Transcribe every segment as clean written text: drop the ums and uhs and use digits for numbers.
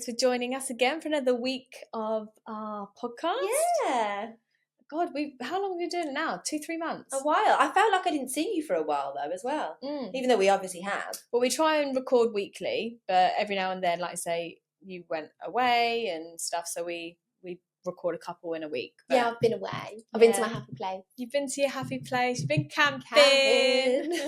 Thanks for joining us again for another week of our podcast. Yeah. God, how long have we been doing it now? 2-3 months? A while. I felt like I didn't see you for a while though as well. Even though we obviously have. Well, we try and record weekly, but every now and then, like I say, you went away and stuff, so we record a couple in a week. But yeah, I've been away. I've been to my happy place. You've been to your happy place. You've been camping.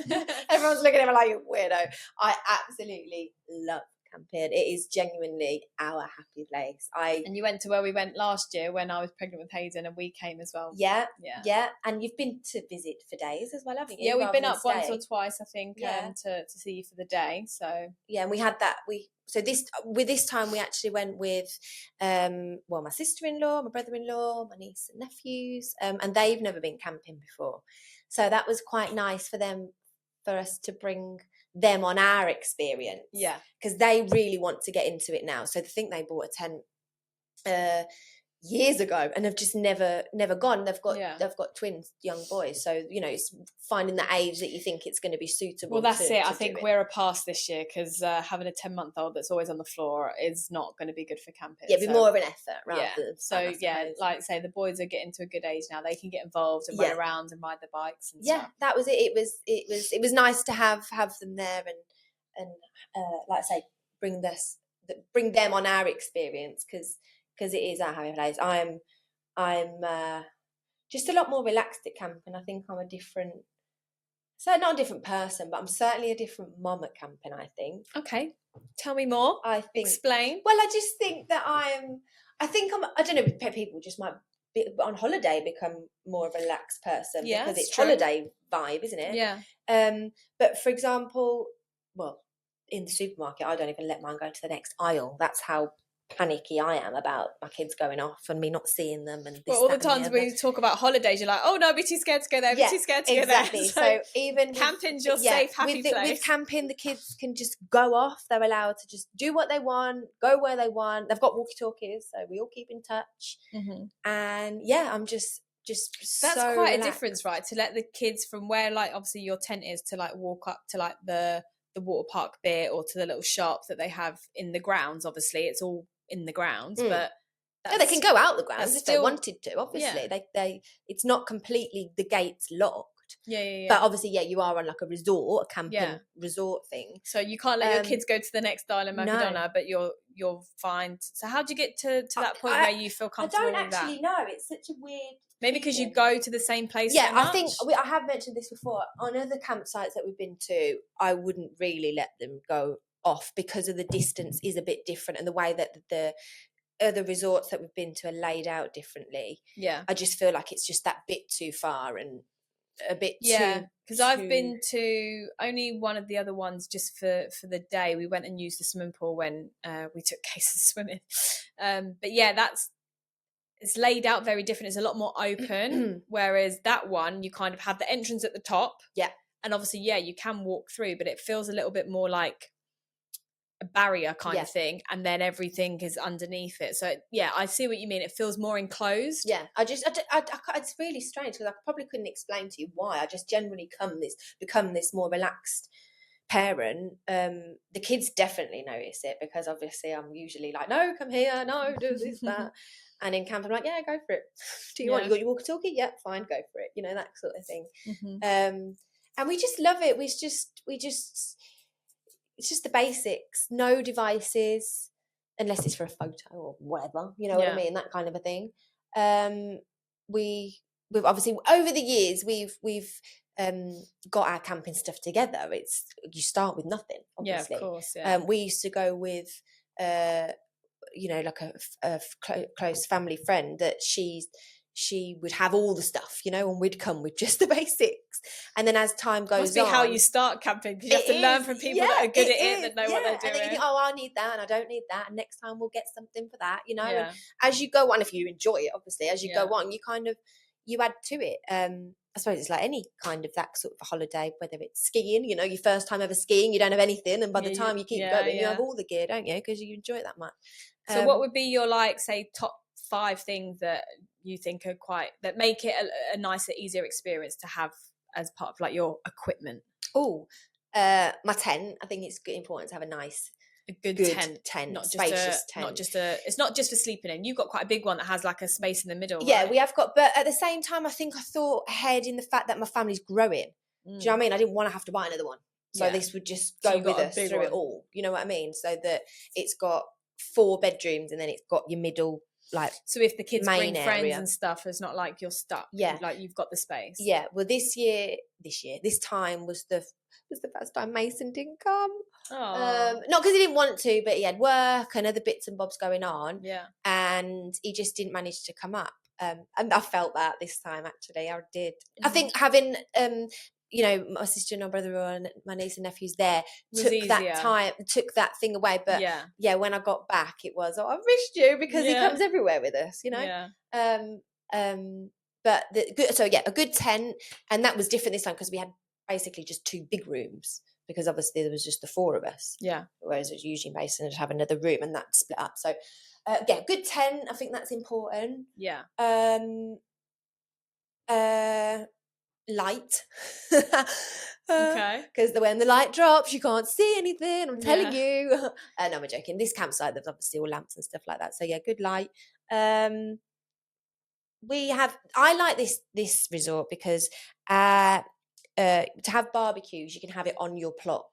Everyone's looking at me like, you weirdo. I absolutely love camping. It is genuinely our happy place. And you went to where we went last year when I was pregnant with Hayden, and we came as well. Yeah. And you've been to visit for days as well, haven't you? Yeah, we've been up once or twice, I think, to see you for the day. So yeah, and we had that. This time we actually went with my sister-in-law, my brother-in-law, my niece and nephews, and they've never been camping before, so that was quite nice for us to bring them on our experience, because they really want to get into it now. So I think they bought a tent years ago and have just never gone. They've got twins, young boys, so it's finding the age that you think it's going to be suitable. Well, that's it. I think we're a pass this year, because having a 10-month-old that's always on the floor is not going to be good for camping. Yeah, it'd be more of an effort rather than so like I say, the boys are getting to a good age now. They can get involved and run around and ride the bikes and stuff. That was it. It was nice to have them there and like I say, bring them on our experience, because it is our happy place. I'm just a lot more relaxed at camping. I think I'm not a different person, but I'm certainly a different mum at camping, I think. Okay, tell me more. Explain. Well, I just think that I don't know, people just might be on holiday become more of a relaxed person, because it's holiday vibe, isn't it? Yeah. But for example, in the supermarket, I don't even let mine go to the next aisle. That's how panicky I am about my kids going off and me not seeing them. And all the times we talk about holidays, you're like, oh no, be too scared to go there, be too scared to go there. So even camping's your safe, happy place. With camping, the kids can just go off. They're allowed to just do what they want, go where they want. They've got walkie-talkies, so we all keep in touch. Mm-hmm. And I'm just that's so quite relaxed. A difference, right? To let the kids from where, like, obviously your tent is, to like walk up to like the water park bit or to the little shop that they have in the grounds. Obviously it's all in the grounds, but they can go out the grounds if they wanted to. Obviously, they it's not completely the gates locked. Yeah. But obviously, you are on like a camping resort thing. So you can't let your kids go to the next island, Macadona, but you're fine. So how do you get to that point where you feel comfortable with that? I don't actually know. It's such a weird. Maybe because you go to the same place. Yeah, so much? I think I have mentioned this before. On other campsites that we've been to, I wouldn't really let them go off because of the distance is a bit different, and the way that the other resorts that we've been to are laid out differently. Yeah, I just feel like it's just that bit too far and a bit too. Because I've been to only one of the other ones just for the day. We went and used the swimming pool when we took cases swimming. But it's laid out very different. It's a lot more open, whereas that one you kind of have the entrance at the top. Yeah, and obviously you can walk through, but it feels a little bit more like a barrier kind of thing, and then everything is underneath it. So I see what you mean. It feels more enclosed. It's really strange, because I probably couldn't explain to you why. I just generally become this more relaxed parent. The kids definitely notice it, because obviously I'm usually like, no, come here, no, do this, that. And in camp I'm like, go for it. Do you want, you got your walkie-talkie? Yeah, fine, go for it. That sort of thing. Mm-hmm. And we just love it. It's just the basics. No devices, unless it's for a photo or whatever. You know what I mean? That kind of a thing. We've obviously over the years we've got our camping stuff together. You start with nothing, obviously. Yeah, of course. Yeah. We used to go with like a close family friend that she would have all the stuff, and we'd come with just the basics. And then as time goes on... Must be how you start camping, because you have to learn from people that are good at it, that know what they're doing. And then you think, I need that and I don't need that, and next time we'll get something for that, And as you go on, if you enjoy it, obviously, as you go on, you add to it. I suppose it's like any kind of that sort of a holiday, whether it's skiing, your first time ever skiing, you don't have anything, and by the time you keep going, you have all the gear, don't you? Because you enjoy it that much. So what would be your, say, top 5 things that you think are that make it a nicer, easier experience to have as part of your equipment? My tent. I think it's important to have a nice a good tent, not spacious just tent. it's not just for sleeping in. You've got quite a big one that has like a space in the middle. Yeah, right? we have got, but at the same time, I think I thought ahead in the fact that my family's growing. Do you know what I mean? I didn't want to have to buy another one. So this would just go with us through it all. You know what I mean? So that it's got 4 bedrooms and then it's got your middle, like, so if the kids bring friends area and stuff, it's not like you're stuck. Yeah. Like you've got the space. Yeah. Well, this time was the first time Mason didn't come. Oh. Not because he didn't want to, but he had work and other bits and bobs going on. Yeah. And he just didn't manage to come up. And I felt that this time, actually. I did. I think having my sister and my brother and my niece and nephews there took that thing away. But yeah, when I got back, it was, I missed you, because he comes everywhere with us, you know. But a good tent, and that was different this time because we had basically just 2 big rooms, because obviously there was just the 4 of us. Yeah. Whereas it was usually Mason would have another room, and that split up. So good tent. I think that's important. Yeah. Light. Okay. Because when the light drops, you can't see anything. I'm telling you. No, I'm joking. This campsite, there's obviously all lamps and stuff like that. So yeah, good light. I like this resort because to have barbecues, you can have it on your plot.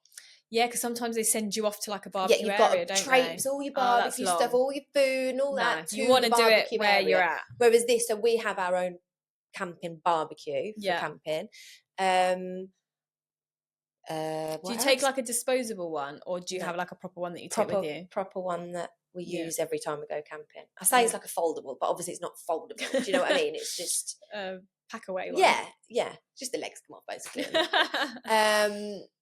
Yeah, because sometimes they send you off to like a barbecue area, don't they? Yeah, you've got to traipse all your barbecue stuff, all your food and all that. You want to do it where you're at. Whereas this, so we have our own camping barbecue for camping. Do you take like a disposable one, or do you have like a proper one that you take with you? Proper one that we use every time we go camping. I say it's like a foldable, but obviously it's not foldable. Do you know what I mean? It's just pack away one. Yeah. Just the legs come off basically.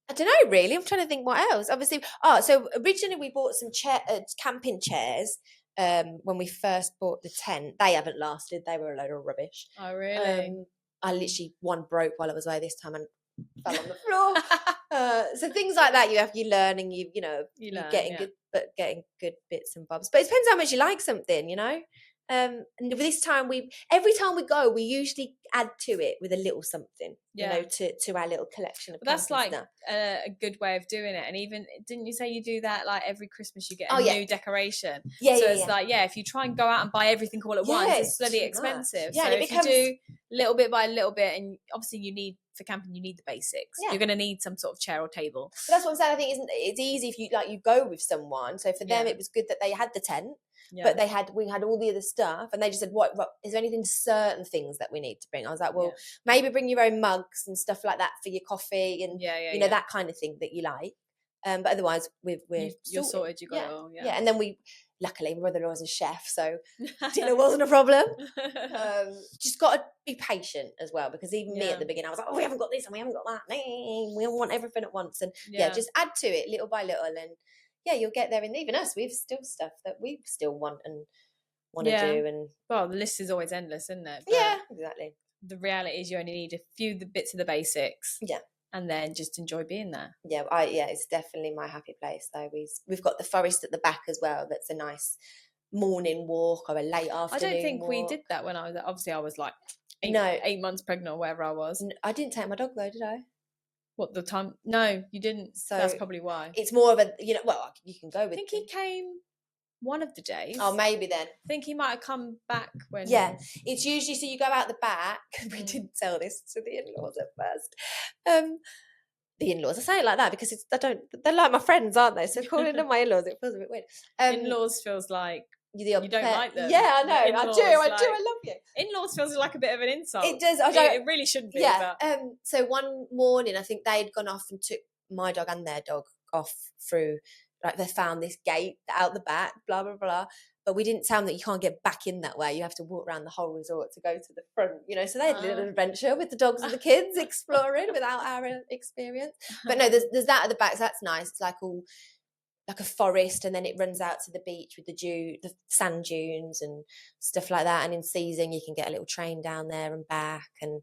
I don't know really. I'm trying to think what else. Obviously, so originally we bought some camping chairs. When we first bought the tent, they haven't lasted. They were a load of rubbish. Oh really? I literally, one broke while I was away this time and fell on the floor. So things like that you learn, and you're getting good bits and bobs. But it depends how much you like something, you know. And this time every time we go, we usually add to it with a little something, to our little collection of. But that's like stuff. A good way of doing it. And even, didn't you say you do that like every Christmas you get a new decoration? Yeah. So it's like, if you try and go out and buy everything all at once, it's bloody expensive. Yeah, so if you do little bit by little bit, and obviously for camping you need the basics. You're going to need some sort of chair or table. But that's what I'm saying. I think it's easy if you go with someone. So for them it was good that they had the tent. Yeah. But we had all the other stuff, and they just said, what is there anything, certain things that we need to bring? I was like, well, maybe bring your own mugs and stuff like that for your coffee, and that kind of thing that you like. But otherwise you're sorted. You got it all. Yeah. And then luckily my brother-in-law is a chef, so dinner wasn't a problem. Just got to be patient as well, because even me at the beginning I was like, we haven't got this and we haven't got that. We all want everything at once, and just add to it little by little, and you'll get there. And even us, we've still stuff that we still want and want to do. And well, the list is always endless, isn't it? But exactly. The reality is you only need a few bits of the basics. Yeah. And then just enjoy being there. Yeah, it's definitely my happy place though. We've got the forest at the back as well. That's a nice morning walk or a late afternoon I don't think walk. We did that when I was like 8 months pregnant or wherever I was. I didn't take my dog though, did I? What, the time? No, you didn't. So that's probably why. It's more of a, well, you can go with. I think he came one of the days. Oh, maybe then. I think he might have come back when. Yeah, it's usually, so you go out the back. We didn't tell this to the in-laws at first. The in-laws, I say it like that because they're like my friends, aren't they? So calling them my in-laws, it feels a bit weird. In-laws feels like you don't like them. Yeah, I know. I do. I love you. In-laws feels like a bit of an insult. It does. It really shouldn't be. Yeah. But. So one morning, I think they'd gone off and took my dog and their dog off through, like, they found this gate out the back, blah blah blah. But we didn't tell them that you can't get back in that way. You have to walk around the whole resort to go to the front. So they had a little adventure with the dogs and the kids exploring without our experience. But no, there's that at the back. So that's nice. It's like all. Like a forest, and then it runs out to the beach with the sand dunes and stuff like that. And in season, you can get a little train down there and back. And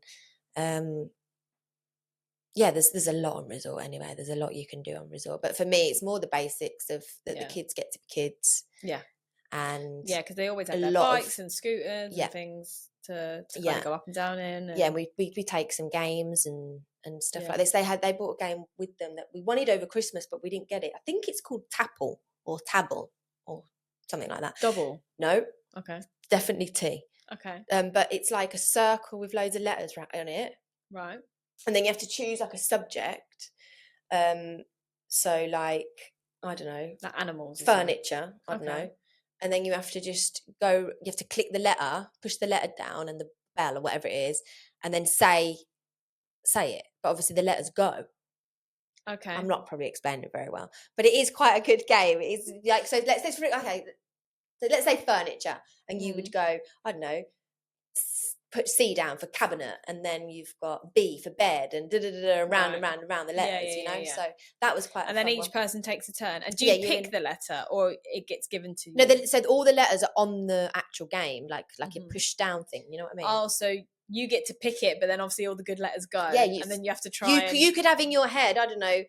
there's a lot on resort anyway. There's a lot you can do on resort. But for me, it's more the basics of that the kids get to be kids. Yeah, and because they always have their bikes and scooters and things to kind of go up and down in. And we take some games and stuff like this. They bought a game with them that we wanted over Christmas, but we didn't get it. I think it's called Tapple. or tabble or something like that. Double. No. Okay. Definitely T. Okay. But it's like a circle with loads of letters on it. Right. And then you have to choose like a subject. So like, I don't know. Like animals. Furniture. I don't know. And then you have to just you have to click the letter, push the letter down and the bell or whatever it is, and then say it. But obviously the letters go. Okay. I'm not probably explaining it very well, but it is quite a good game. It's like, so let's say furniture, and you would go, I don't know, put C down for cabinet, and then you've got B for bed, and round and round and round the letters, So that was quite. And then each person takes a turn, and do you pick the letter, or it gets given to you? No, so all the letters are on the actual game, like a push down thing. You know what I mean? Oh, so you get to pick it, but then obviously all the good letters go. Yeah, and then you have to try. You could have in your head, I don't know,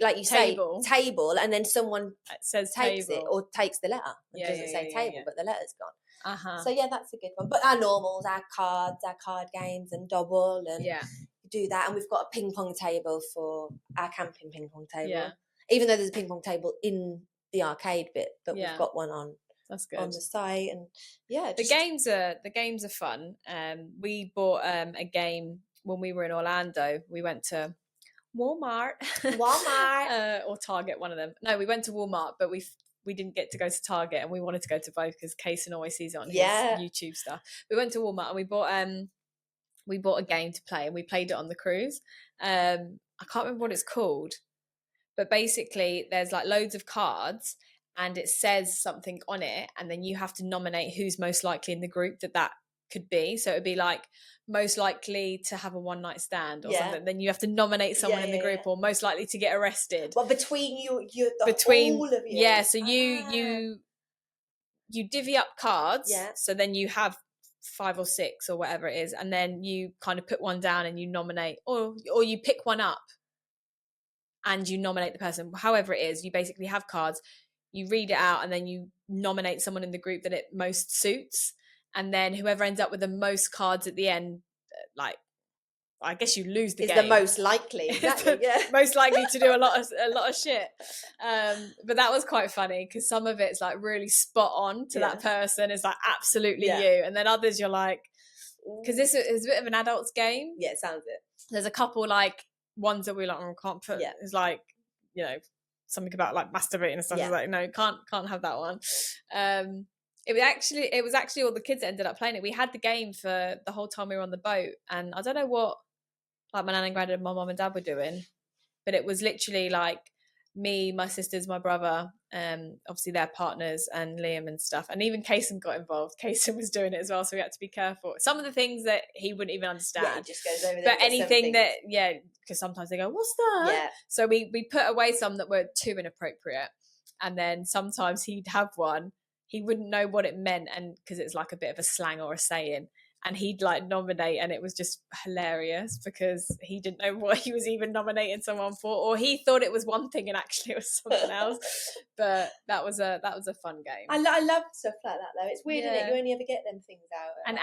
like you say table, and then someone says takes table. it or takes the letter. It doesn't say table, but the letter's gone. Uh-huh. So yeah, that's a good one. But our normals, our cards, our card games, and double, and do that. And we've got a ping pong table for our camping ping pong table. Yeah. Even though there's a ping pong table in the arcade bit, but we've got one on. That's good. On the site, and the games are fun. We bought a game when we were in Orlando. We went to Walmart or Target, one of them. No, we went to Walmart, but we didn't get to go to Target, and we wanted to go to both because Kaysen always sees it on his YouTube stuff. We went to Walmart and we bought a game to play, and we played it on the cruise. I can't remember what it's called, but basically there's like loads of cards and it says something on it, and then you have to nominate who's most likely in the group that could be. So it would be like most likely to have a one night stand or something. Then you have to nominate someone in the group, or most likely to get arrested. Well, between all of you. Yeah, so you divvy up cards. Yeah. So then you have 5 or 6 or whatever it is, and then you kind of put one down and you nominate, or you pick one up and you nominate the person. However it is, you basically have cards, you read it out, and then you nominate someone in the group that it most suits. And then whoever ends up with the most cards at the end, like, I guess you lose the game. Is the most likely, exactly. Most likely to do a lot of shit. But that was quite funny because some of it's like really spot on to that person. It's like absolutely you, and then others you're like, because this is a bit of an adult's game. Yeah, it sounds it. There's a couple like ones that we like can't put. Yeah. It's like, something about like masturbating and stuff. Yeah. Like, no, can't have that one. It was actually all the kids that ended up playing it. We had the game for the whole time we were on the boat, and I don't know what like my nan and granddad and my mum and dad were doing, but it was literally like me, my sisters, my brother, obviously their partners, and Liam and stuff, and even Kaysen got involved. Kaysen was doing it as well, so we had to be careful. Some of the things that he wouldn't even understand. Yeah, he just goes over there. But anything that, because sometimes they go, "What's that?" Yeah. So we put away some that were too inappropriate, and then sometimes he'd have one. He wouldn't know what it meant, and because it's like a bit of a slang or a saying, and he'd like nominate, and it was just hilarious because he didn't know what he was even nominating someone for, or he thought it was one thing and actually it was something else. But that was a fun game. I love stuff like that though. It's weird, isn't it? You only ever get them things out. And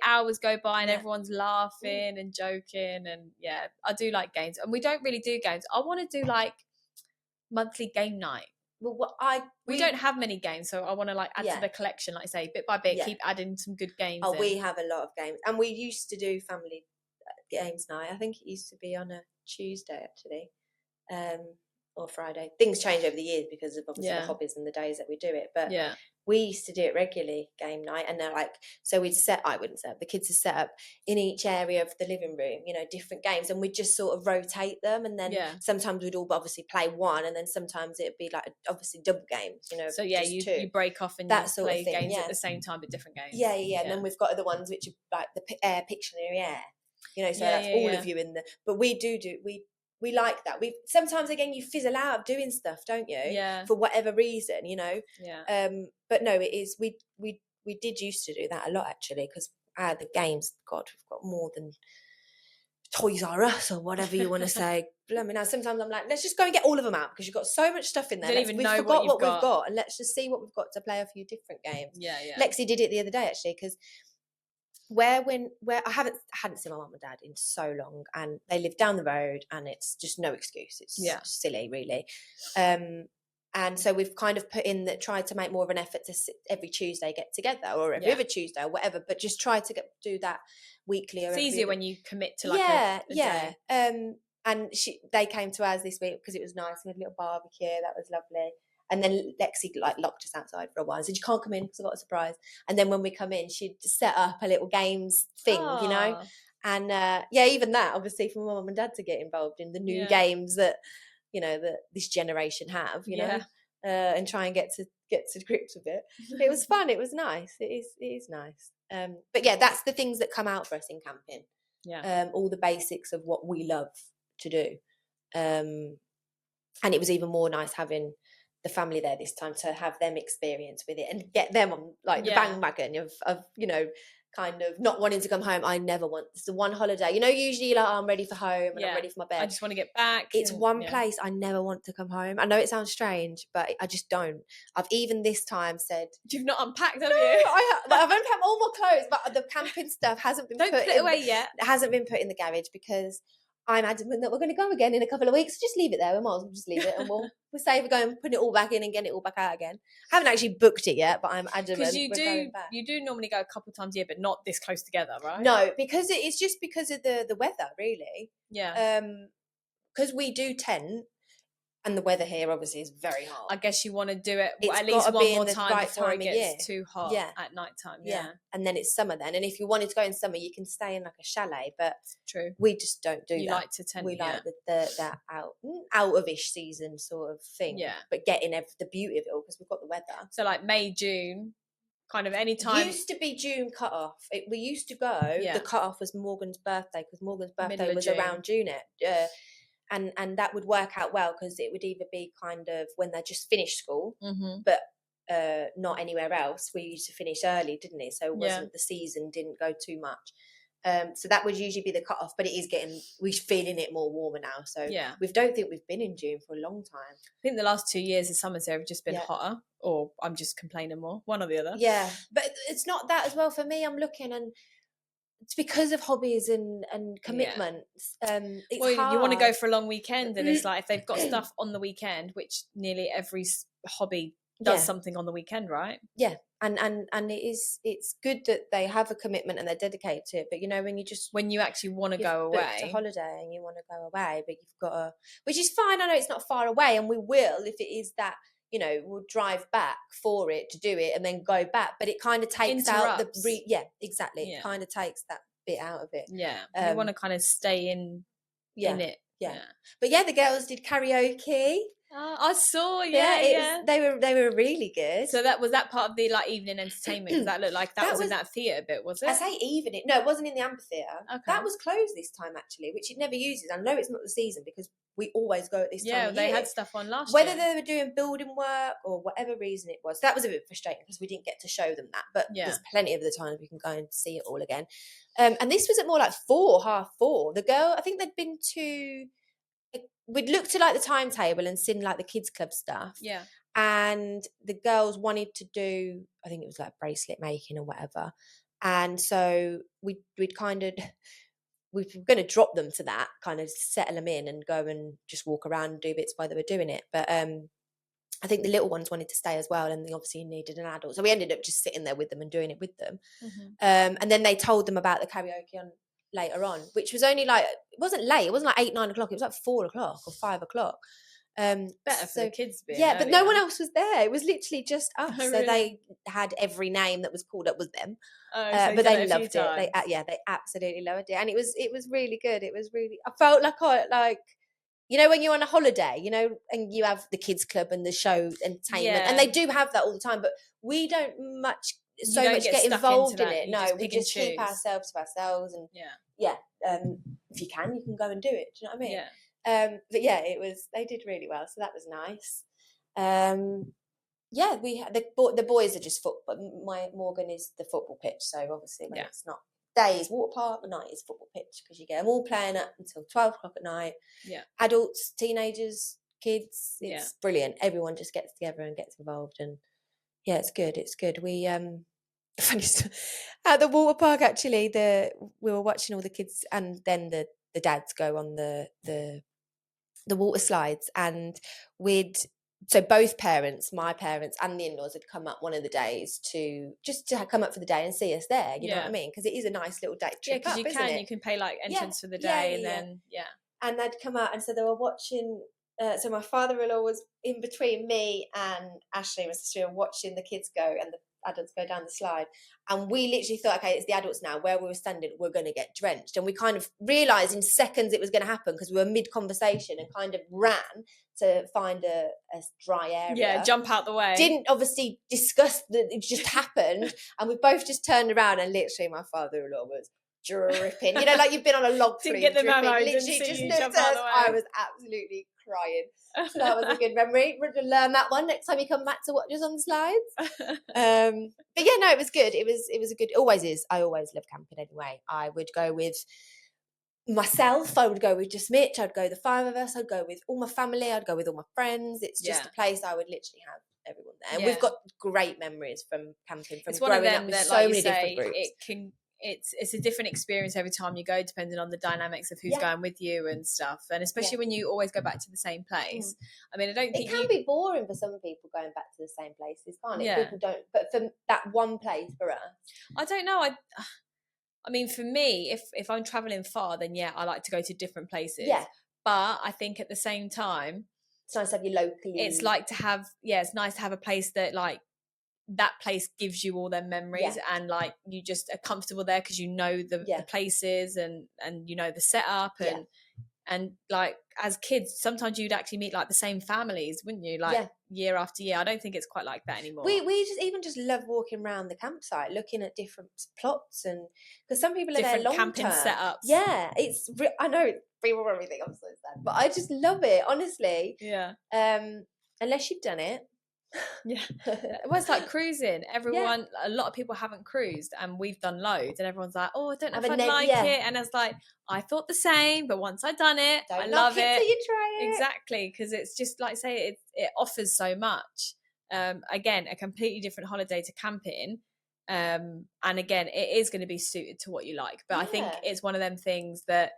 hours go by and everyone's laughing and joking, and I do like games, and we don't really do games. I want to do like monthly game night. Well, we don't have many games, so I want to like add to the collection, like I say, bit by bit, keep adding some good games. Oh, we have a lot of games, and we used to do family games night. I think it used to be on a Tuesday actually, or Friday. Things change over the years because of obviously the hobbies and the days that we do it. But we used to do it regularly, game night, and they're like, so I wouldn't set up, the kids are set up in each area of the living room, different games, and we'd just sort of rotate them, and then sometimes we'd all obviously play one, and then sometimes it'd be like obviously double games, so you break off and that you sort play of thing, games at the same time but different games. And then we've got other ones which are like the Pictionary Air, so that's all of you in the, but we we like that. We sometimes again you fizzle out of doing stuff, don't you? Yeah. For whatever reason, Yeah. But no, it is. We did used to do that a lot actually, because the games. God, we've got more than Toys R Us or whatever you want to say. I mean, now sometimes I'm like, let's just go and get all of them out because you've got so much stuff in there. We've forgot what we've got, and let's just see what we've got to play a few different games. Yeah. Lexi did it the other day actually, because where I hadn't seen my mum and dad in so long, and they live down the road, and it's just no excuse. It's silly, really. And so we've kind of tried to make more of an effort to every Tuesday get together, or every other Tuesday or whatever, but just try to do that weekly. Or it's easier when you commit to like a day. day. And they came to ours this week because it was nice. We had a little barbecue. That was lovely. And then Lexi like locked us outside for a while and said, "You can't come in because I've got a surprise." And then when we come in, she'd set up a little games thing, you know. And even that, obviously, for my mum and dad to get involved in the new games that, you know, that this generation have, you know, and try and get to grips with it. It was fun. It was nice. It is nice. But yeah, that's the things that come out for us in camping. All the basics of what we love to do. And it was even more nice having the family there this time to have them experience with it and get them on like the bandwagon of, you know, kind of not wanting to come home. I never want, it's the one holiday, you know, usually you're like, oh, I'm ready for home and I'm ready for my bed. I just want to get back. It's one place I never want to come home. I know it sounds strange, but I just don't. I've even this time said, you've not unpacked, have no, you? I've unpacked all my clothes, but the camping stuff hasn't been put it away yet. It hasn't been put in the garage because I'm adamant that we're going to go again in a couple of weeks. So just leave it there. We might as well just leave it, and we'll say we're going to put it all back in and get it all back out again. I haven't actually booked it yet, but I'm adamant because you do normally go a couple of times a year, but not this close together, right? No, because it's just because of the weather, really. Yeah. Because we do tent, and the weather here obviously is very hot. I guess you want to do it at least one more time before it gets too hot at night time. Yeah. And then it's summer then. And if you wanted to go in summer, you can stay in like a chalet, but true. We just don't do that. You like to tent. We like that out of ish season sort of thing. Yeah. But getting the beauty of it all because we've got the weather. So like May, June, kind of any time. It used to be June cut off. We used to go. The cut off was Morgan's birthday because Morgan's birthday was around June. And that would work out well because it would either be kind of when they just finished school, but not anywhere else. We used to finish early, didn't it? So it wasn't the season didn't go too much. So that would usually be the cut-off, but it is we're feeling it more warmer now. So we don't think we've been in June for a long time. I think the last 2 years the summers there have just been hotter, or I'm just complaining more, one or the other. Yeah, but it's not that as well for me. I'm looking and it's because of hobbies and commitments. It's hard. You want to go for a long weekend, and it's like if they've got stuff on the weekend, which nearly every hobby does something on the weekend, right? Yeah, and it's good that they have a commitment and they're dedicated to it. But you know, when you actually want to go away, a holiday and you want to go away, but you've got to, which is fine. I know it's not far away, and we will if it is that. You know, we'll drive back for it to do it and then go back. But it kind of takes out exactly. It kind of takes that bit out of it. Yeah, you want to kind of stay in it. Yeah. But the girls did karaoke. I saw, they were really good. So that was that part of the like evening entertainment because that looked like that was in that theatre bit, was it? I say evening. No, it wasn't in the amphitheatre. Okay. That was closed this time actually, which it never uses. I know it's not the season because we always go at this time of year. Yeah, they had stuff on last year. Whether they were doing building work or whatever reason it was. That was a bit frustrating because we didn't get to show them that. But there's plenty of the times we can go and see it all again. And this was at more like 4:30. The girl, I think they'd been to... We'd looked at like the timetable and seen like the kids club stuff. Yeah. And the girls wanted to do, I think it was like bracelet making or whatever. And so we'd kind of, we were going to drop them to that, kind of settle them in and go and just walk around and do bits while they were doing it. But I think the little ones wanted to stay as well, and they obviously needed an adult. So we ended up just sitting there with them and doing it with them. And then they told them about the karaoke later on, which was only like, it wasn't late, it wasn't like 8-9 o'clock, it was like 4 o'clock or 5 o'clock. Better for the kids being but no one else was there. It was literally just us. So they had every name that was called up was them. But they loved it. They absolutely loved it, and it was really good. It was really, I felt like you know when you're on a holiday, you know, and you have the kids club and the show entertainment, and they do have that all the time. But we don't get involved in it. No, we just keep ourselves to ourselves, and if you can go and do it. Do you know what I mean? Yeah. But they did really well, so that was nice. We had the boys are just football. My Morgan is the football pitch, so obviously it's not days water park, the night is football pitch because you get them all playing up until 12 o'clock at night. Yeah, adults, teenagers, kids, it's brilliant. Everyone just gets together and gets involved, and it's good. We funny stuff. At the water park actually, we were watching all the kids, and then the dads go on the water slides, and we'd so both parents, my parents and the in-laws, had come up one of the days to come up for the day and see us there. You know what I mean? Because it is a nice little day trip because up, isn't it? you can pay like entrance for the day, and then and they'd come out, and so they were watching. So my father-in-law was in between me and Ashley, my sister, watching the kids go and the adults go down the slide. And we literally thought, okay, it's the adults now. Where we were standing, we're going to get drenched. And we kind of realised in seconds it was going to happen, because we were mid-conversation and kind of ran to find a dry area. Yeah, jump out the way. Didn't obviously discuss that it just happened. And we both just turned around, and literally my father-in-law was dripping. You know, like you've been on a log flume. Didn't get the memo. Literally just looked at us. I was absolutely crying. So that was a good memory. We're going to learn that one next time you come back to watch us on the slides. But yeah, no, it was good. It was a good. It always is. I always love camping anyway. I would go with myself. I would go with just Mitch. I'd go the five of us. I'd go with all my family. I'd go with all my friends. It's just a place I would literally have everyone there. And we've got great memories from camping, from growing up with so many different groups. It's a different experience every time you go, depending on the dynamics of who's going with you and stuff, and especially when you always go back to the same place. I mean, I don't think it can be boring for some people going back to the same places, can't it? People don't, but for that one place for us, I don't know. I mean, for me, if I'm traveling far, then I like to go to different places. But I think at the same time, it's nice to have you locally. It's like to have it's nice to have a place that that place gives you all their memories, and like you just are comfortable there because you know the places and you know the setup and like as kids sometimes you'd actually meet like the same families, wouldn't you, like year after year. I don't think it's quite like that anymore. We just love walking around the campsite, looking at different plots, and because some people are different there long camping term. setups. It's I know people probably think I'm so sad, but I just love it, honestly. Unless you've done it. Well, it's like cruising. Everyone, a lot of people haven't cruised, and we've done loads, and everyone's like, "Oh, I don't know if I'd like it." And it's like, I thought the same, but once I've done it, I love it. Till you try it. Exactly, because it's just like say it offers so much. Again, a completely different holiday to camping, and again, it is going to be suited to what you like. But I think it's one of them things that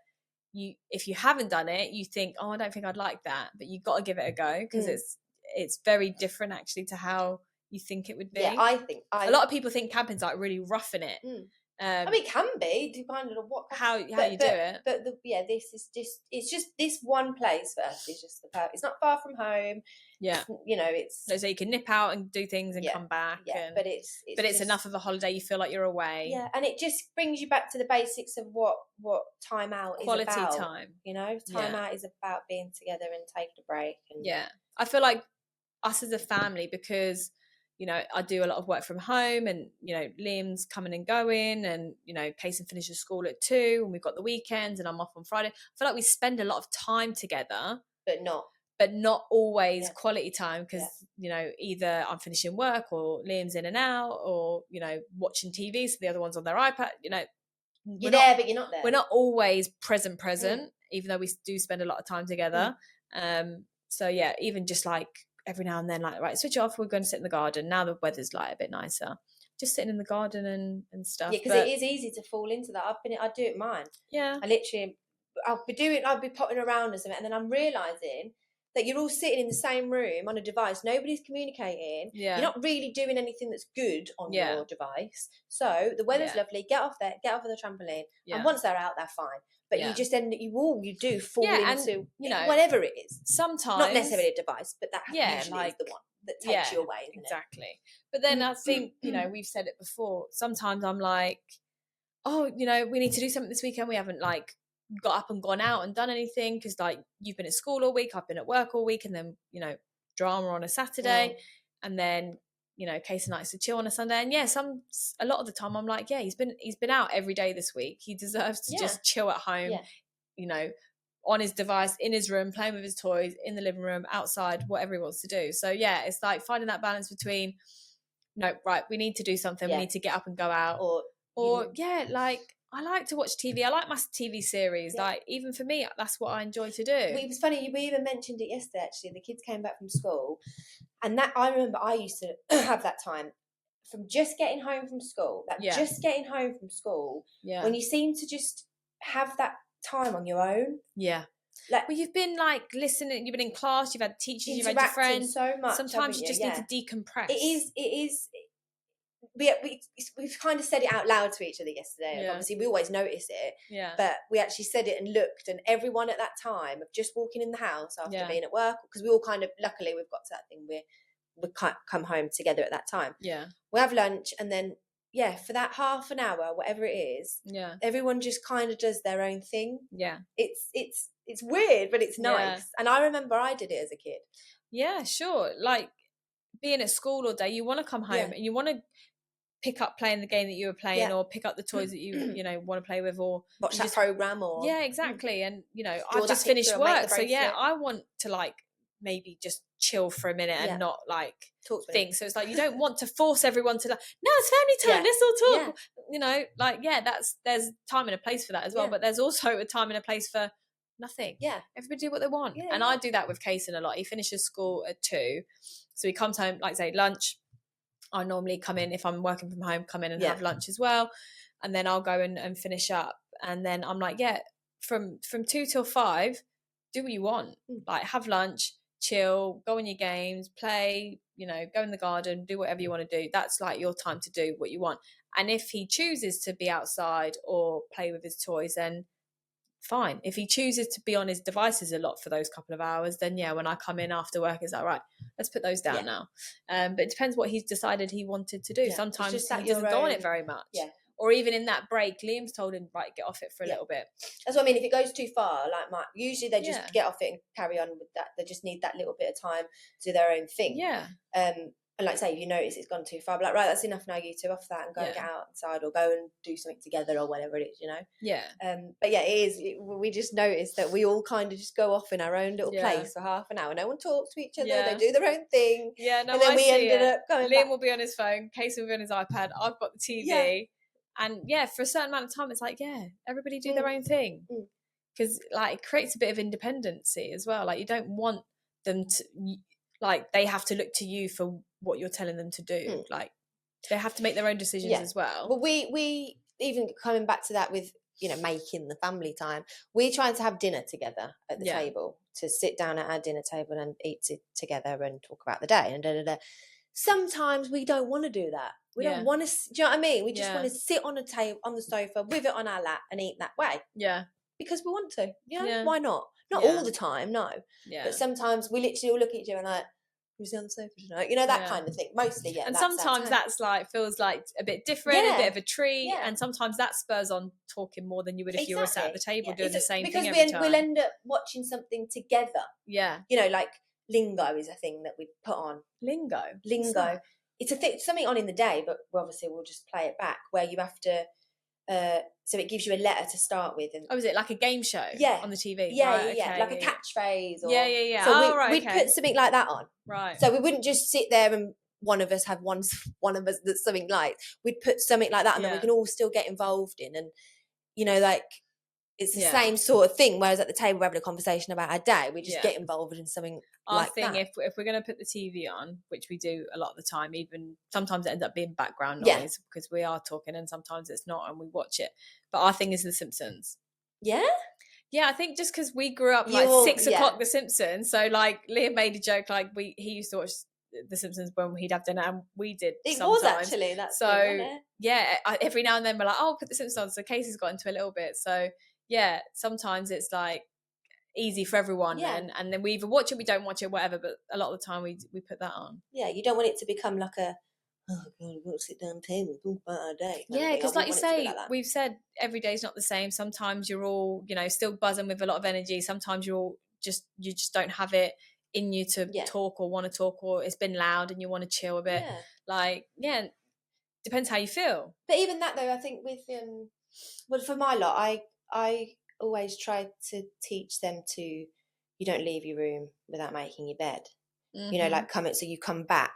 if you haven't done it, you think, "Oh, I don't think I'd like that," but you've got to give it a go because it's very different actually to how you think it would be. I think a lot of people think camping's like really roughing it. I mean, it can be depending on how you do it. But this is just this one place for us is just the perfect. It's not far from home. You know, it's so you can nip out and do things and come back. But it's just enough of a holiday. You feel like you're away. Yeah, and it just brings you back to the basics of what time out is about. Quality time. You know, time out is about being together and taking a break. And I feel like us as a family, because you know I do a lot of work from home, and you know Liam's coming and going, and you know Payson finishes school at 2, and we've got the weekends, and I'm off on Friday. I feel like we spend a lot of time together, but not always quality time, because you know either I'm finishing work or Liam's in and out, or you know watching TV, so the other one's on their iPad. You know, you're there, but you're not there. We're not always present, even though we do spend a lot of time together. So yeah, even just like every now and then, like, right, switch off, we're going to sit in the garden. Now the weather's like a bit nicer, just sitting in the garden and stuff. Yeah, because it is easy to fall into that. I do it mine. I'll be potting around or something, and then I'm realising that you're all sitting in the same room on a device, nobody's communicating, you're not really doing anything that's good on your device. So the weather's lovely, get off the trampoline, and once they're out, they're fine. But you just end you do fall into, you know, whatever it is. Sometimes not necessarily a device, but that usually is the one that takes you away, isn't exactly it? But then I think, you know, we've said it before, sometimes I'm like, oh, you know, we need to do something this weekend. We haven't like got up and gone out and done anything, because like you've been at school all week, I've been at work all week, and then, you know, drama on a Saturday, and then, you know, Casey likes to chill on a Sunday. And a lot of the time I'm like, he's been out every day this week. He deserves to just chill at home, you know, on his device, in his room, playing with his toys, in the living room, outside, whatever he wants to do. So it's like finding that balance between, no, right, we need to do something, we need to get up and go out, or like I like to watch TV. I like my TV series. Like, even for me, that's what I enjoy to do. It was funny, we even mentioned it yesterday, actually. The kids came back from school, and that I remember I used to have that time from just getting home from school, when you seem to just have that time on your own. Like, well, you've been like listening, you've been in class, you've had teachers, you've had your interacting friends. so much. Sometimes you just need to decompress. It is. We've kind of said it out loud to each other yesterday. Yeah. Obviously, we always notice it. Yeah. But we actually said it and looked, and everyone at that time of just walking in the house after being at work, because we all kind of, luckily, we've got to that thing where we can't come home together at that time. Yeah. We have lunch, and then for that half an hour, whatever it is, everyone just kind of does their own thing. Yeah. It's weird, but it's nice. Yeah. And I remember I did it as a kid. Yeah, sure. Like being at school all day, you want to come home and you want to pick up playing the game that you were playing, or pick up the toys that you want to play with, or watch that program, or exactly. And I've just finished work, so I want to like maybe just chill for a minute and not like think. So it's like you don't want to force everyone to like, no, it's family time, let's all talk. There's time and a place for that as well, but there's also a time and a place for nothing. Everybody do what they want. And I do that with Kason a lot. He finishes school at 2, so he comes home, like say lunch. I normally come in, if I'm working from home, come in and have lunch as well, and then I'll go and finish up, and then I'm like, from 2 till 5, do what you want, like have lunch, chill, go on your games, play, go in the garden, do whatever you want to do. That's like your time to do what you want. And if he chooses to be outside or play with his toys, then fine. If he chooses to be on his devices a lot for those couple of hours, then when I come in after work, it's like, right, let's put those down now. But it depends what he's decided he wanted to do. Sometimes he doesn't go on it very much. Or even in that break, Liam's told him, right, get off it for a little bit. That's what I mean. If it goes too far, like usually they just get off it and carry on with that. They just need that little bit of time to do their own thing. And like say, if you notice it's gone too far, but like, right, that's enough now, you two, off that and go and get outside or go and do something together or whatever it is, But it is, we just noticed that we all kind of just go off in our own little place for half an hour. No one talks to each other, they do their own thing. And then we ended up going Liam will be on his phone, Casey will be on his iPad, I've got the TV. And for a certain amount of time, it's like, everybody do their own thing. Because like it creates a bit of independency as well. Like you don't want them to, like they have to look to you for what you're telling them to do. Like they have to make their own decisions as well. Well, we even coming back to that with making the family time, we tried to have dinner together at the table, to sit down at our dinner table and eat it together and talk about the day and Sometimes we don't want to do that. We don't want to. Do you know what I mean? We just want to sit on a table, on the sofa, with it on our lap, and eat that way. Because we want to. Why not? Not all the time, no. But sometimes we literally all look at each other and like, who's on the sofa tonight? That kind of thing. Mostly, And sometimes that's like feels like a bit different, a bit of a treat, and sometimes that spurs on talking more than you would if you were sat at the table doing the same thing every time. Because we'll end up watching something together. Like Lingo is a thing that we put on. Lingo. It's a thing, something on in the day, but obviously we'll just play it back, where you have to. So it gives you a letter to start with. And is it like a game show? On the TV. Like a catchphrase. Or, So we'd put something like that on. Right. So we wouldn't just sit there and one of us have one of us that's something like. We'd put something like that, and then we can all still get involved in, and like. It's the same sort of thing, whereas at the table we're having a conversation about our day, we just get involved in something like that. If we're going to put the TV on, which we do a lot of the time, even sometimes it ends up being background noise because we are talking and sometimes it's not and we watch it. But our thing is The Simpsons. Yeah, I think just because we grew up like 6 o'clock The Simpsons, so like Liam made a joke like he used to watch The Simpsons when he'd have dinner, and we did. It sometimes. Was actually that. So every now and then we're like, put The Simpsons on. So Casey's got into a little bit, so. Sometimes it's like easy for everyone, and then we either watch it, we don't watch it, whatever. But a lot of the time we put that on. You don't want it to become like a we've got to sit down table and talk about our day. Because like you say, we've said every day's not the same. Sometimes you're all still buzzing with a lot of energy. Sometimes you just don't have it in you to talk or want to talk, or it's been loud and you want to chill a bit. Depends how you feel. But even that though, I think with for my lot, I always try to teach them to, you don't leave your room without making your bed. Like so you come back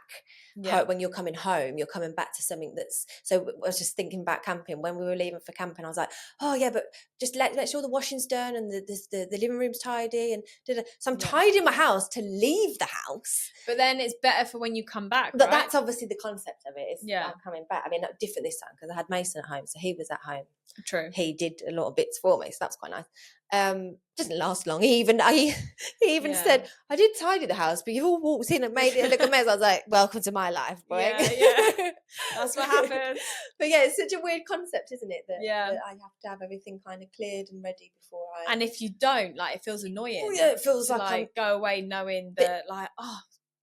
when you're coming home, you're coming back to something that's. So I was just thinking about camping. When we were leaving for camping, I was like, but just make sure the washing's done and the living room's tidy and so I'm tidying my house to leave the house. But then it's better for when you come back. But that's obviously the concept of it. I'm coming back. I mean, not different this time because I had Mason at home, so he was at home. True. He did a lot of bits for me, so that's quite nice. Doesn't last long. He even said, I did tidy the house, but you've all walked in and made it look a mess. I was like, welcome to my life, boy. Yeah. That's what happens. But yeah, it's such a weird concept, isn't it? That I have to have everything kind of cleared and ready before I. And if you don't, like, it feels annoying. Oh yeah, it feels to, like go away knowing that, like,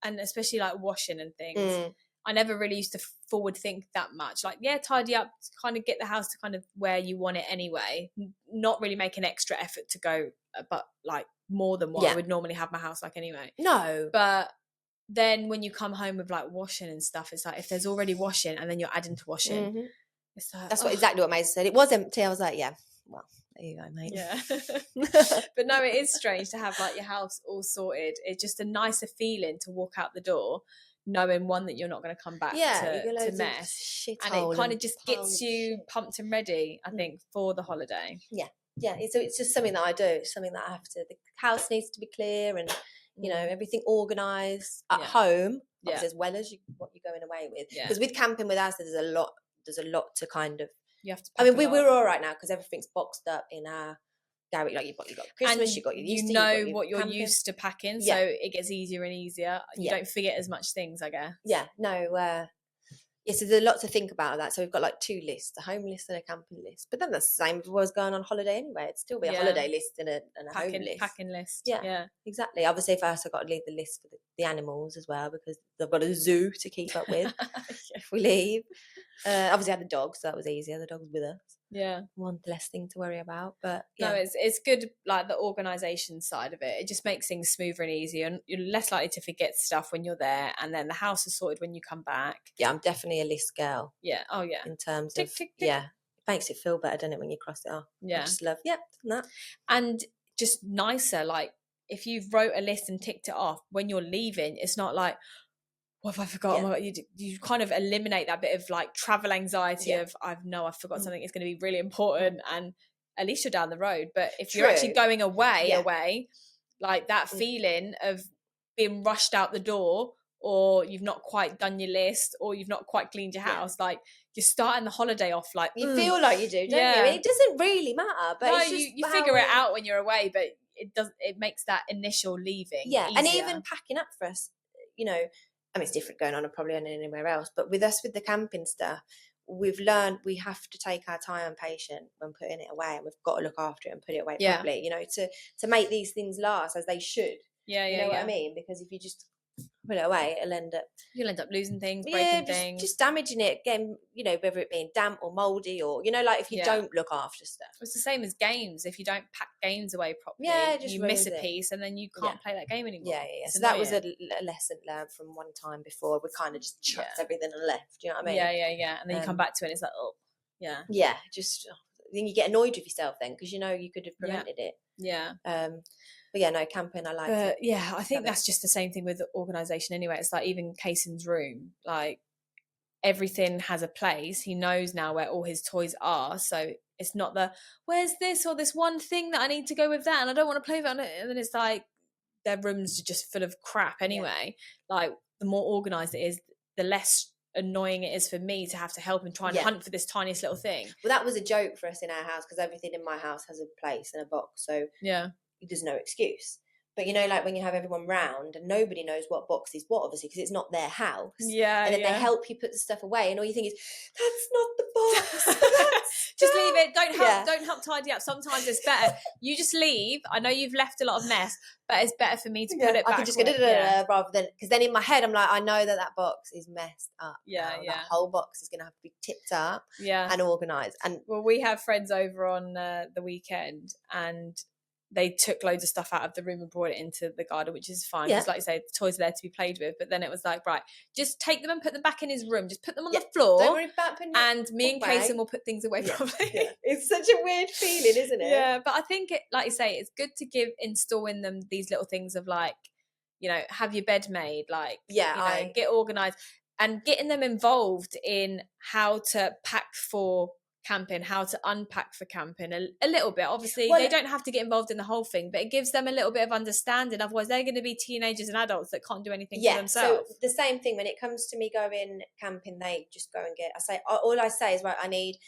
and especially like washing and things. I never really used to forward think that much. Like, yeah, tidy up, kind of get the house to kind of where you want it anyway. Not really make an extra effort to go, but like more than what I would normally have my house like anyway. No. But then when you come home with like washing and stuff, it's like if there's already washing and then you're adding to washing, it's like, that's exactly what Maisie said. It was empty. I was like, yeah, well, there you go, mate. Yeah. But no, it is strange to have like your house all sorted. It's just a nicer feeling to walk out the door knowing, one, that you're not going to come back to mess, and it kind of just gets you pumped and ready, I think, for the holiday. Yeah. So it's just something that I do. It's something that I have to. The house needs to be clear and everything organised at home, as well as what you're going away with. Because with camping with us, there's a lot to kind of. You have to. I mean, we're all right now because everything's boxed up in our. Like you've got Christmas, and you've got your Easter, what you're used to packing, so it gets easier and easier. You don't forget as much things, I guess. So there's a lot to think about that. So we've got like 2 lists, a home list and a camping list. But then that's the same if I was going on holiday anyway. It'd still be a holiday list and a home list. Packing list. Yeah, exactly. Obviously, first I've got to leave the list for the animals as well, because they've got a zoo to keep up with if we leave. Obviously, I had the dog, so that was easier. The dog's with us. Yeah. One less thing to worry about. But no, it's good, like the organisation side of it. It just makes things smoother and easier, and you're less likely to forget stuff when you're there, and then the house is sorted when you come back. Yeah, I'm definitely a list girl. Yeah. Oh yeah. In terms tick, of tick, tick. it makes it feel better, doesn't it, when you cross it off? Yeah. I just love that. And just nicer, like if you've wrote a list and ticked it off, when you're leaving, it's not like, what have I forgot? Oh my God, you kind of eliminate that bit of like travel anxiety of I forgot something. It's going to be really important, and at least you're down the road. But if you're actually going away, like that feeling of being rushed out the door, or you've not quite done your list, or you've not quite cleaned your house, like you're starting the holiday off like you feel like you do, don't you? It doesn't really matter, but it's just you figure it out when you're away, but it makes that initial leaving easier. And even packing up for us, I mean, it's different going on probably anywhere else, but with us, with the camping stuff, we've learned we have to take our time and patience when putting it away, and we've got to look after it and put it away properly, to make these things last as they should. You know what I mean? Because if you just put it away, you'll end up losing things, breaking things, just damaging it again, whether it being damp or mouldy, or like if you don't look after stuff. It's the same as games. If you don't pack games away properly, you miss a piece and then you can't play that game anymore. So that was a lesson learned from one time before. We kind of just chucked everything and left. Do you know what I mean? And then you come back to it and it's like, just then you get annoyed with yourself then, because you could have prevented it. But no, camping, I like it. I think that's just the same thing with organisation anyway. It's like even Kaysen's room, like everything has a place. He knows now where all his toys are, so it's not where's this or this one thing that I need to go with that and I don't want to play with it, and then it's like their rooms are just full of crap anyway. Like the more organised it is, the less annoying it is for me to have to help and try and hunt for this tiniest little thing. Well, that was a joke for us in our house, because everything in my house has a place and a box, so there's no excuse. But like when you have everyone round and nobody knows what box is what, obviously, because it's not their house. And then they help you put the stuff away, and all you think is, that's not the box. Just leave it. Don't help tidy up. Sometimes it's better. You just leave. I know you've left a lot of mess, but it's better for me to put it back. I can just go rather than, because then in my head I'm like, I know that box is messed up. That whole box is going to have to be tipped up and organised. And well, we have friends over on the weekend, and they took loads of stuff out of the room and brought it into the garden, which is fine because, like you say, the toys are there to be played with. But then it was like, right, just take them and put them back in his room. Just put them on the floor. Don't worry about putting and me and Kaysen will put things away properly. It's such a weird feeling, isn't it? Yeah, but I think like you say, it's good to install in them these little things of like, have your bed made, like, get organised, and getting them involved in how to pack for camping, how to unpack for camping a little bit. Obviously they don't have to get involved in the whole thing, but it gives them a little bit of understanding. Otherwise they're going to be teenagers and adults that can't do anything for themselves. So the same thing when it comes to me going camping, they just go and all I say is, right, I need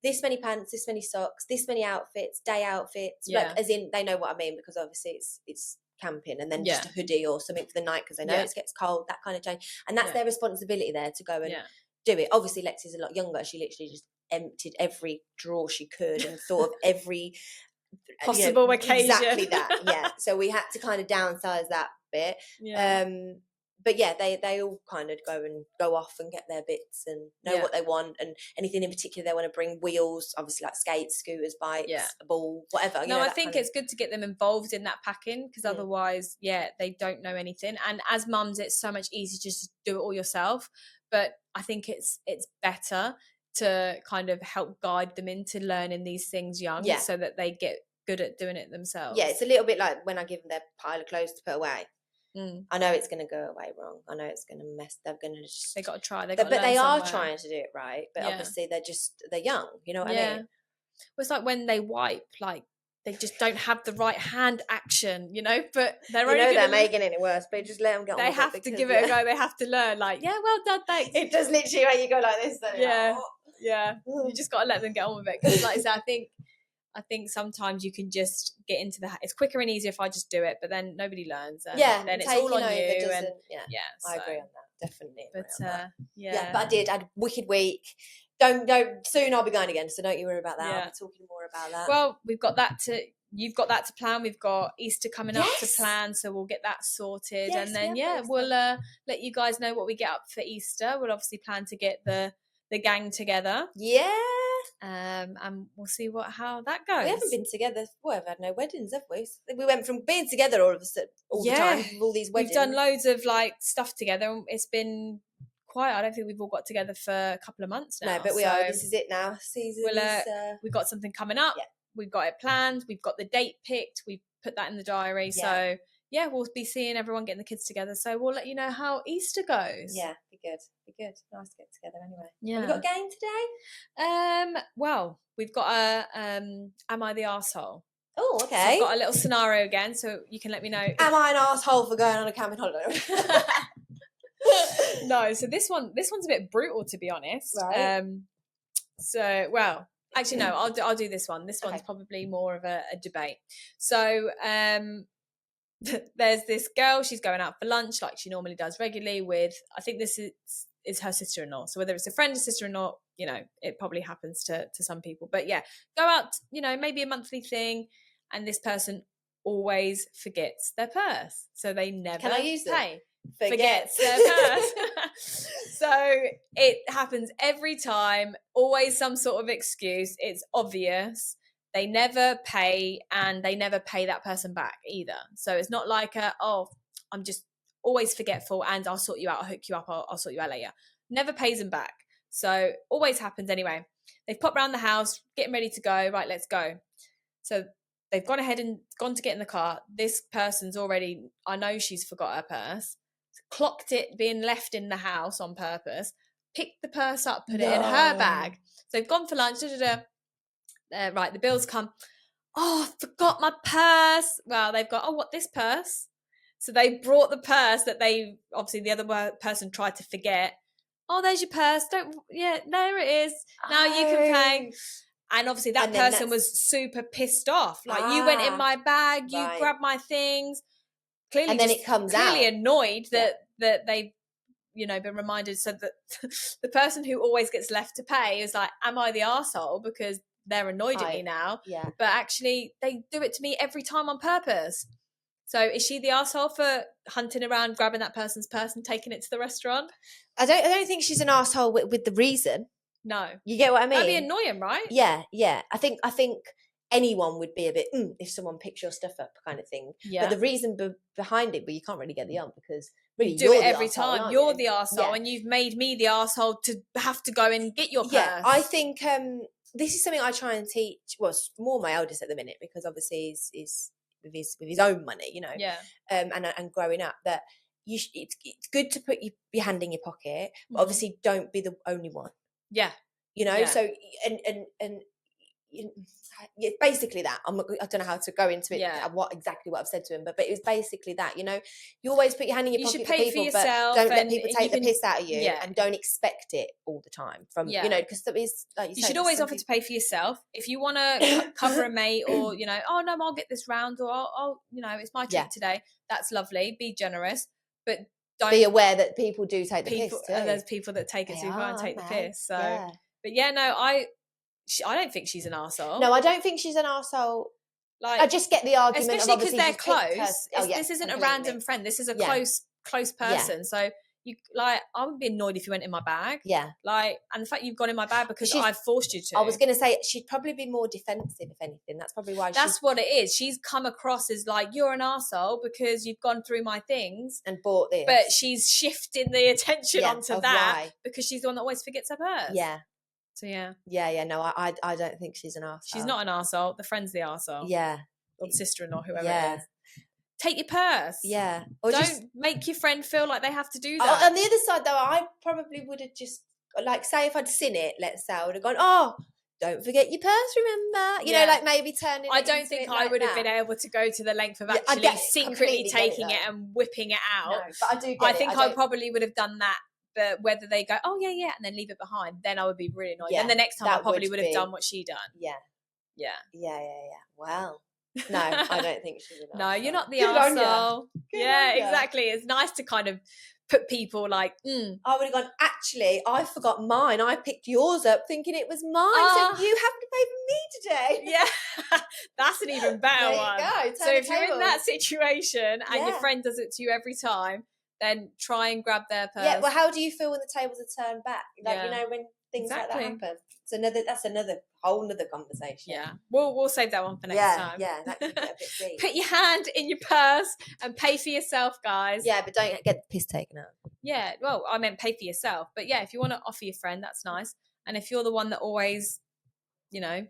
this many pants, this many socks, this many outfits, day outfits. Yeah. Like, as in, they know what I mean, because obviously it's camping, and then just Yeah. a hoodie or something for the night because they know Yeah. it gets cold, that kind of change. And that's Yeah. their responsibility there to go and Yeah. do it. Obviously, Lexi's a lot younger. She literally just emptied every drawer she could and thought of every Possible occasion. Exactly that. Yeah. So we had to kind of downsize that bit. Yeah. But yeah, they all kind of go off and get their bits and know what they want, and anything in particular they want to bring. Wheels, obviously, like skates, scooters, bikes, a ball, whatever. No, I think it's good to get them involved in that packing, because otherwise, they don't know anything. And as mums, it's so much easier just to do it all yourself. But I think it's better to kind of help guide them into learning these things young, so that they get good at doing it themselves. Yeah, it's a little bit like when I give them their pile of clothes to put away. I know it's going to go away wrong. I know it's going to mess. They're going to just. They got to try. But they are trying to do it right. But obviously they're young. You know what I mean? Well, it's like when they wipe, like they just don't have the right hand action, But they're only they're making it worse. But just let them get on. They have to give it a go. They have to learn. Like, well done, thanks. It does literally make you go like this. Yeah. You just got to let them get on with it. Because, like I said, I think sometimes you can just get into it's quicker and easier if I just do it, but then nobody learns. And then it's all on you. And I agree on that, definitely. But but I had a wicked week. Don't soon I'll be going again, so don't you worry about that. I'll be talking more about that. Well, you've got that to plan. We've got Easter coming up to plan, so we'll get that sorted, and then we'll let you guys know what we get up for Easter. We'll obviously plan to get the gang together. And we'll see how that goes. We haven't been together. We've had no weddings, have we? We went from being together all the time with all these weddings. We've done loads of stuff together, and it's been quiet. I don't think we've all got together for a couple of months now. No, but we are. This is it now. Season. We've got something coming up. Yeah. We've got it planned. We've got the date picked. We've put that in the diary. So we'll be seeing everyone getting the kids together. So we'll let you know how Easter goes. Yeah, be good. Nice to get together anyway. Yeah. Have we got a game today? Well, we've got a Am I the Arsehole? Oh, okay. So I've got a little scenario again, so you can let me know. Am I an arsehole for going on a camping holiday? No, so this one's a bit brutal, to be honest. Right. Actually, no, I'll do this one. This one's probably more of a debate. So, there's this girl. She's going out for lunch, like she normally does regularly. With, I think this is her sister-in-law. So whether it's a friend or sister-in-law, it probably happens to some people. But go out, maybe a monthly thing, and this person always forgets their purse, so they never Can I use pay. Forgets their purse. So it happens every time. Always some sort of excuse. It's obvious. They never pay, and they never pay that person back either. So it's not like I'm just always forgetful and I'll sort you out, I'll hook you up, I'll sort you out later. Never pays them back. So always happens anyway. They've popped around the house, getting ready to go. Right, let's go. So they've gone ahead and gone to get in the car. This person's already, I know she's forgot her purse, clocked it being left in the house on purpose, picked the purse up, put it in her bag. So they've gone for lunch, right, the bills come. Oh, I forgot my purse. Well, they've got, what, this purse? So they brought the purse that they, obviously the other person tried to forget. Oh, there's your purse. There it is. Now you can pay. And obviously that person was super pissed off. Like, you went in my bag, you grabbed my things. Clearly, and then it comes clearly out. Annoyed that they've, been reminded. So that the person who always gets left to pay is like, am I the arsehole? Because they're annoyed at me now. Yeah. But actually, they do it to me every time on purpose. So is she the arsehole for hunting around, grabbing that person's purse and taking it to the restaurant? I don't think she's an arsehole with the reason. No. You get what I mean? That'd be annoying, right? Yeah. I think anyone would be a bit if someone picks your stuff up, kind of thing. Yeah. But the reason behind it, but you can't really get the because really you do it every time. You're the arsehole, and you've made me the arsehole to have to go and get your purse. Yeah, I think this is something I try and teach. Well, it's more my eldest at the minute, because obviously he's with his own money, Yeah. And growing up, that it's good to put your hand in your pocket, but obviously don't be the only one. Yeah. So and it's basically that. I don't know how to go into it, Yeah. what I've said to him, but it was basically that, you know, you always put your hand in your You pocket should for pay people, for but yourself, don't let and people you take the can- piss out of you, yeah. and don't expect it all the time from, Yeah. you know, because there is, like you You say, should always some offer to people- pay for yourself. If you want to cover a mate, or, you know, oh no, I'll get this round, or I'll you know, it's my trip Yeah. today. That's lovely. Be generous, but don't be aware that people do take the people. piss too. And there's people that take it They too far and take the aren't they? piss. So, Yeah. but yeah, no, I don't think she's an arsehole. No, I don't think she's an arsehole. Like, I just get the argument, especially of because obviously they're she's picked her- close. Oh, yeah, This isn't a completely. random friend. This is a Yeah. close person. So you, like, I would be annoyed if you went in my bag. Yeah. Like, and the fact you've gone in my bag because She's- I've forced you to. I was going to say she'd probably be more defensive, if anything. That's probably why That's what it is. She's come across as like, you're an arsehole because you've gone through my things. and bought this. But she's shifting the attention Yeah, onto of that why. because she's the one that always forgets her purse. Yeah. So yeah. Yeah. No, I don't think she's an arsehole. She's not an arsehole. The friend's the arsehole. Yeah. Or the sister-in-law, whoever Yeah. it is. Take your purse. Yeah. Or Don't just make your friend feel like they have to do that. on the other side, though, I probably would have just, like, say if I'd seen it, let's say, I would have gone, oh, don't forget your purse, remember? You know, like maybe turning I it don't into think it I like would have that. been able to go to the length of Yeah, I actually get it, secretly completely get it, taking it though. and whipping it out. No, but I do get I it. think I don't- probably would have done that, but whether they go, oh yeah, and then leave it behind, then I would be really annoyed. Yeah, And the next time I that probably would would have be- done what she done. Yeah. Yeah. Well, no, I don't think she's an No, you're arsehole. not the Good on ya. arsehole. Good Yeah, on ya. exactly. It's nice to kind of put people like, I would have gone, actually, I forgot mine. I picked yours up thinking it was mine. Ah. So you have to pay for me today. yeah, that's an even better There you one. go. Turn So the if you're in that tables. situation and your Yeah. friend does it to you every time, then try and grab their purse. Yeah, well, how do you feel when the tables are turned back? Like, Yeah. you know, when things Exactly. like that happen. That's another whole nother conversation. Yeah, we'll save that one for next time. Yeah, that could get a bit deep. Put your hand in your purse and pay for yourself, guys. Yeah, but don't get the piss taken out. Yeah, well, I meant pay for yourself. But yeah, if you want to offer your friend, that's nice. And if you're the one that always, you know,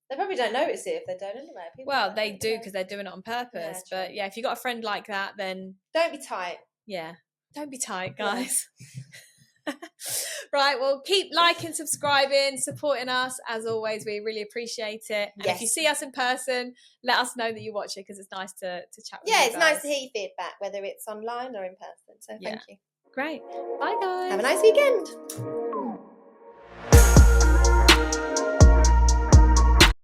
They probably don't notice it if they don't anyway. People well, don't, they do do because they're doing it on purpose. Yeah, But true. yeah, if you got a friend like that, then Don't be tight. yeah, don't be tight, Yeah. guys. Right, well, keep liking, subscribing, supporting us. As always, we really appreciate it. And if you Yes. see us in person, let us know that you watch it because it's nice to chat with Yeah, you it's guys. nice to hear your feedback, whether it's online or in person. So Yeah. thank you. Great. Bye, guys. Have a nice weekend.